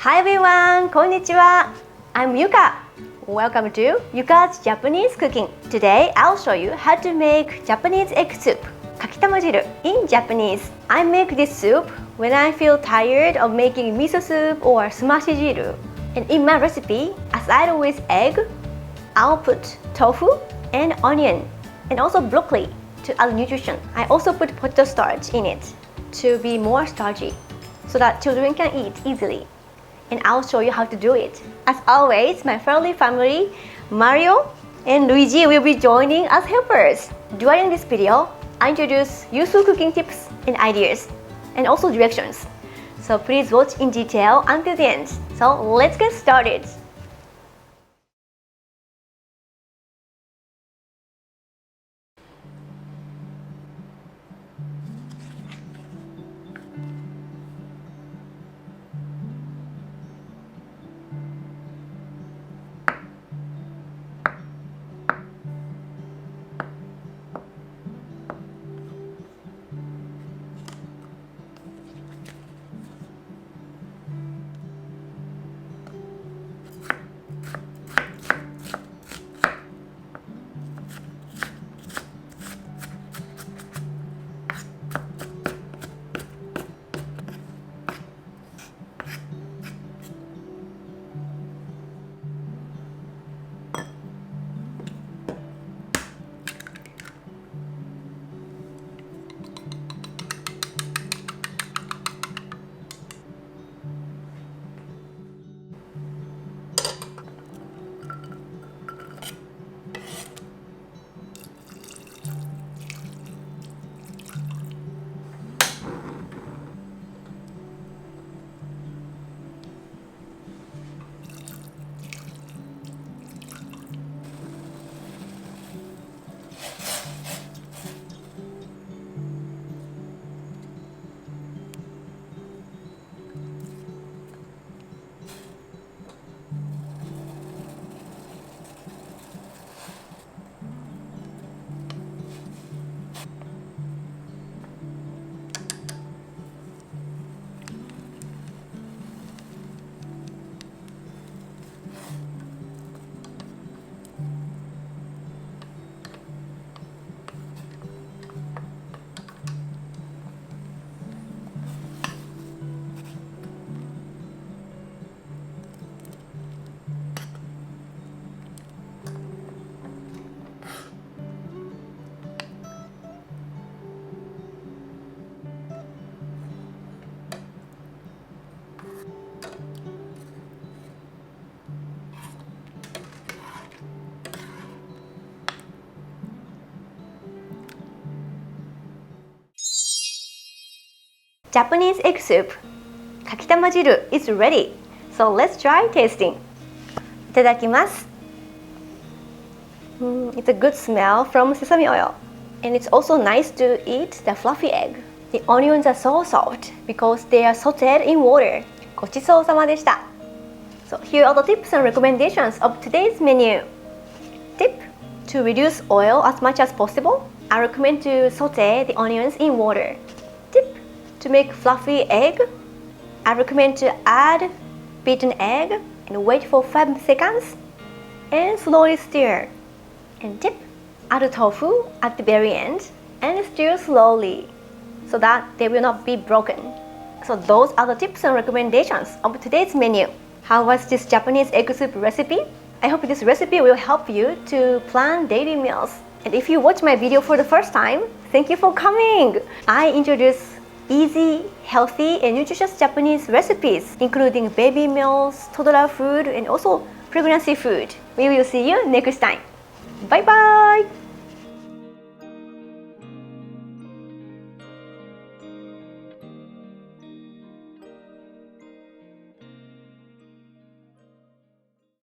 Hi everyone, こんにちは。I'm YUCa. Welcome to YUCa's Japanese Cooking. Today I'll show you how to make Japanese egg soup, Kakitama-Jiru in Japanese. I make this soup when I feel tired of making miso soup or sumashi-jiru. And in my recipe, aside with egg, I'll put tofu and onion and also broccoli to add nutrition. I also put potato starch in it to be more starchy so that children can eat easily. And I'll show you how to do it. As always, my friendly family, Mario and Luigi will be joining as helpers. During this video, I introduce useful cooking tips and ideas, and also directions. So please watch in detail until the end. So let's get started. Japanese egg soup, Kakitama-Jiru is ready. So let's try tasting. いただきます。It's a good smell from sesame oil. And it's also nice to eat the fluffy egg. The onions are so soft because they are sauteed in water. ごちそうさまでした。So here are the tips and recommendations of today's menu. Tip: to reduce oil as much as possible, I recommend to saute the onions in water. Tip: to make fluffy egg, I recommend to add beaten egg and wait for 5 seconds and slowly stir. And tip: add tofu at the very end and stir slowly so that they will not be broken. So those are the tips and recommendations of today's menu. How was this Japanese egg soup recipe? I hope this recipe will help you to plan daily meals. And if you watch my video for the first time, thank you for coming! I introduce easy, healthy, and nutritious Japanese recipes, including baby meals, toddler food, and also pregnancy food. We will see you next time. Bye bye!